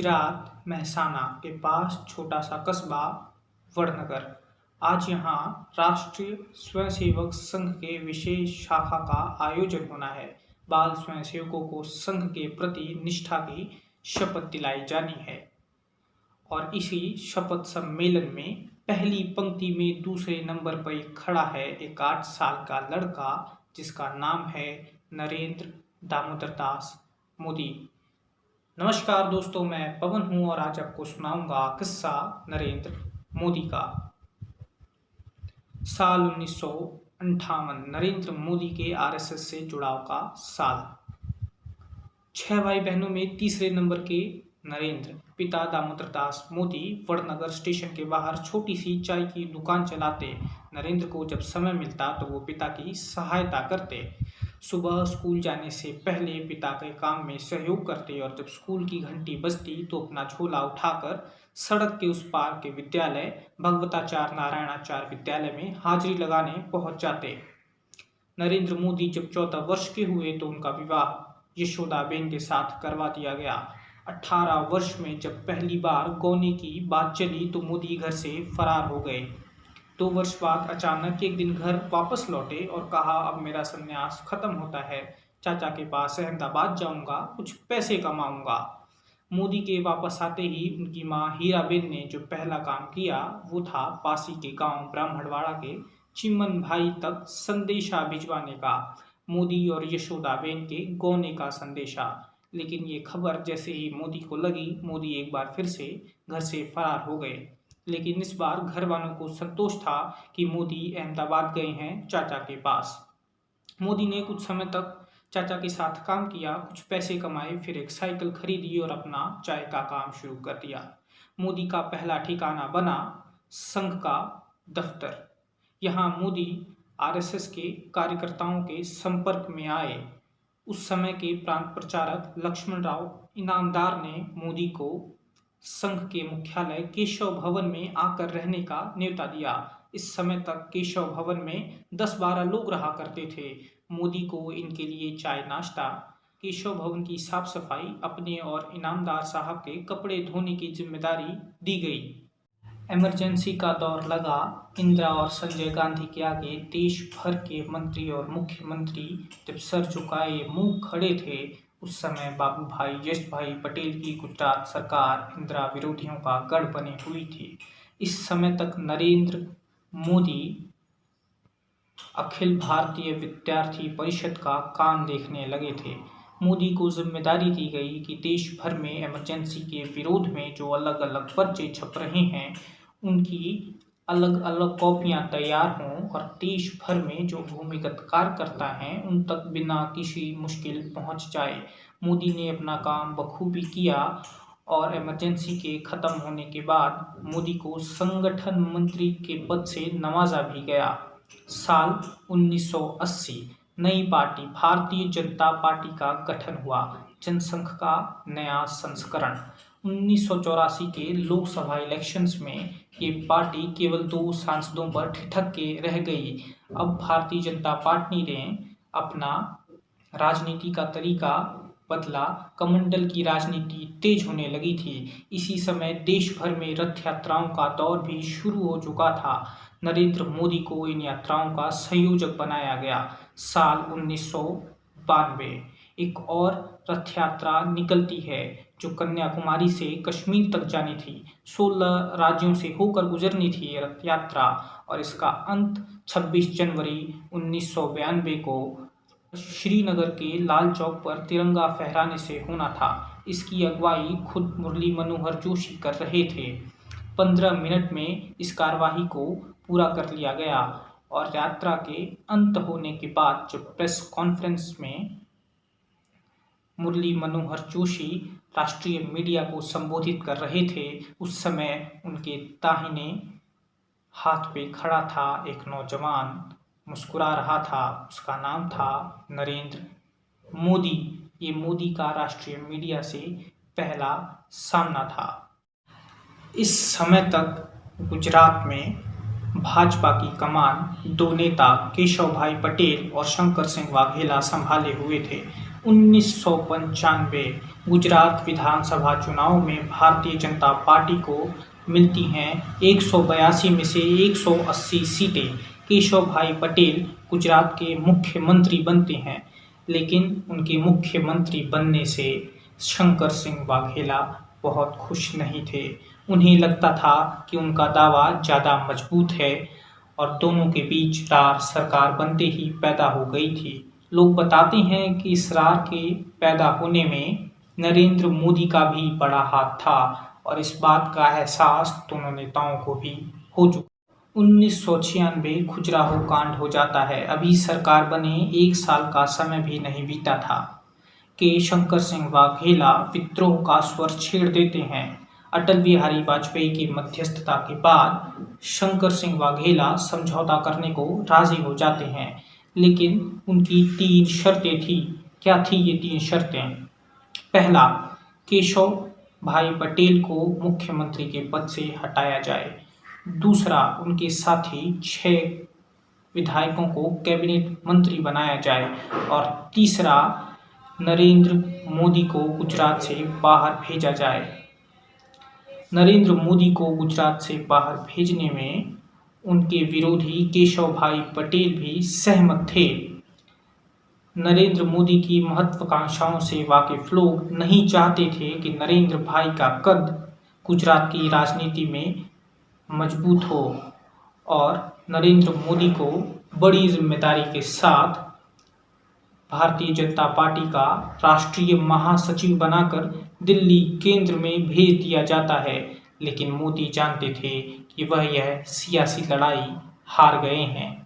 गुजरात मेहसाना के पास छोटा सा कस्बा वडनगर। आज यहाँ राष्ट्रीय स्वयंसेवक संघ के विशेष शाखा का आयोजन होना है। बाल स्वयंसेवकों को संघ के प्रति निष्ठा की शपथ दिलाई जानी है और इसी शपथ सम्मेलन में पहली पंक्ति में दूसरे नंबर पर खड़ा है एक 8 साल का लड़का जिसका नाम है नरेंद्र दामोदर दास मोदी। नमस्कार दोस्तों, मैं पवन हूं और आज आपको सुनाऊंगा किस्सा नरेंद्र मोदी का। साल 1958 नरेंद्र मोदी के आरएसएस से जुड़ाव का साल। 6 भाई बहनों में तीसरे नंबर के नरेंद्र पिता दामोदर दास मोदी वडनगर स्टेशन के बाहर छोटी सी चाय की दुकान चलाते। नरेंद्र को जब समय मिलता तो वो पिता की सहायता करते। सुबह स्कूल जाने से पहले पिता के काम में सहयोग करते और जब स्कूल की घंटी बजती तो अपना झोला उठाकर सड़क के उस पार के विद्यालय भगवताचार्य नारायणाचार्य विद्यालय में हाजिरी लगाने पहुंच जाते। नरेंद्र मोदी जब 14 वर्ष के हुए तो उनका विवाह यशोदाबेन के साथ करवा दिया गया। 18 वर्ष में जब पहली बार गौने की बात चली तो मोदी घर से फरार हो गए। 2 वर्ष बाद अचानक एक दिन घर वापस लौटे और कहा, अब मेरा संन्यास खत्म होता है, चाचा के पास अहमदाबाद जाऊंगा, कुछ पैसे कमाऊंगा। मोदी के वापस आते ही उनकी मां हीराबेन ने जो पहला काम किया वो था पासी के गांव ब्राह्मणवाड़ा के चिमन भाई तक संदेशा भिजवाने का, मोदी और यशोदाबेन के गौने का संदेशा। लेकिन ये खबर जैसे ही मोदी को लगी, मोदी एक बार फिर से घर से फरार हो गए। लेकिन इस बार घर वालों को संतोष था कि मोदी अहमदाबाद गए हैं चाचा के पास। मोदी ने कुछ समय तक चाचा के साथ काम किया, कुछ पैसे कमाए, फिर एक साइकिल खरीदी और अपना चाय का काम शुरू कर दिया। मोदी का पहला ठिकाना बना संघ का दफ्तर। यहाँ मोदी आरएसएस के कार्यकर्ताओं के संपर्क में आए। उस समय के प्रांत प्रचारक लक्ष्मण राव इनामदार ने मोदी को संघ के मुख्यालय केशव भवन में आकर रहने का न्योता दिया। इस समय तक केशव भवन में 10-12 लोग रहा करते थे। मोदी को इनके लिए चाय नाश्ता, केशव भवन की साफ सफाई, अपने और इनामदार साहब के कपड़े धोने की जिम्मेदारी दी गई। इमरजेंसी का दौर लगा। इंदिरा और संजय गांधी के आगे देश भर के मंत्री और मुख्यमंत्री जब सर झुकाए मुंह खड़े थे, उस समय बाबू भाई यश भाई पटेल की गुजरात सरकार इंदिरा विरोधियों का गढ़ बनी हुई थी। इस समय तक नरेंद्र मोदी अखिल भारतीय विद्यार्थी परिषद का काम देखने लगे थे। मोदी को जिम्मेदारी दी गई कि देश भर में इमरजेंसी के विरोध में जो अलग अलग पर्चे छप रहे हैं उनकी अलग अलग कॉपियां तैयार हों और देश भर में जो भूमिगत कार्यकर्ता हैं उन तक बिना किसी मुश्किल पहुंच जाए। मोदी ने अपना काम बखूबी किया और इमरजेंसी के खत्म होने के बाद मोदी को संगठन मंत्री के पद से नवाजा भी गया। साल 1980 नई पार्टी भारतीय जनता पार्टी का गठन हुआ। जनसंघ का नया संस्करण। 1984 के लोकसभा इलेक्शंस में ये पार्टी केवल 2 सांसदों पर ठिठक के रह गई। अब भारतीय जनता पार्टी ने अपना राजनीति का तरीका बदला। कमंडल की राजनीति तेज होने लगी थी। इसी समय देश भर में रथ यात्राओं का दौर भी शुरू हो चुका था। नरेंद्र मोदी को इन यात्राओं का संयोजक बनाया गया। साल 1992 एक और रथ यात्रा निकलती है जो कन्याकुमारी से कश्मीर तक जानी थी। 16 राज्यों से होकर गुजरनी थी ये रथ यात्रा और इसका अंत 26 जनवरी 1992 को श्रीनगर के लाल चौक पर तिरंगा फहराने से होना था। इसकी अगुवाई खुद मुरली मनोहर जोशी कर रहे थे। 15 मिनट में इस कार्यवाही को पूरा कर लिया गया और यात्रा के अंत होने के बाद जब प्रेस कॉन्फ्रेंस में मुरली मनोहर जोशी राष्ट्रीय मीडिया को संबोधित कर रहे थे, उस समय उनके दाहिने हाथ पे खड़ा था एक नौजवान, मुस्कुरा रहा था। उसका नाम था नरेंद्र मोदी। ये मोदी का राष्ट्रीय मीडिया से पहला सामना था। इस समय तक गुजरात में भाजपा की कमान 2 नेता केशव भाई पटेल और शंकर सिंह वाघेला संभाले हुए थे। 1995 गुजरात विधानसभा चुनाव में भारतीय जनता पार्टी को मिलती हैं 182 में से 180 सीटें। केशव भाई पटेल गुजरात के मुख्यमंत्री बनते हैं, लेकिन उनके मुख्यमंत्री बनने से शंकर सिंह वाघेला बहुत खुश नहीं थे। उन्हें लगता था कि उनका दावा ज़्यादा मजबूत है और दोनों के बीच रार सरकार बनते ही पैदा हो गई थी। लोग बताते हैं कि इस रार के पैदा होने में नरेंद्र मोदी का भी बड़ा हाथ था और इस बात का एहसास दोनों नेताओं को भी हो चुका। 1996 खजुराहो कांड हो जाता है। अभी सरकार बने 1 साल का समय भी नहीं बीता था कि शंकर सिंह वाघेला विद्रोह का स्वर छेड़ देते हैं। अटल बिहारी वाजपेयी की मध्यस्थता के बाद शंकर सिंह वाघेला समझौता करने को राजी हो जाते हैं, लेकिन उनकी 3 शर्तें थी। क्या थी ये 3 शर्तें? पहला, केशव भाई पटेल को मुख्यमंत्री के पद से हटाया जाए। दूसरा, उनके साथी 6 विधायकों को कैबिनेट मंत्री बनाया जाए। और तीसरा, नरेंद्र मोदी को गुजरात से बाहर भेजा जाए। नरेंद्र मोदी को गुजरात से बाहर भेजने में उनके विरोधी केशव भाई पटेल भी सहमत थे। नरेंद्र मोदी की महत्वाकांक्षाओं से वाकिफ लोग नहीं चाहते थे कि नरेंद्र भाई का कद गुजरात की राजनीति में मजबूत हो और नरेंद्र मोदी को बड़ी जिम्मेदारी के साथ भारतीय जनता पार्टी का राष्ट्रीय महासचिव बनाकर दिल्ली केंद्र में भेज दिया जाता है। लेकिन मोदी जानते थे कि वह यह सियासी लड़ाई हार गए हैं।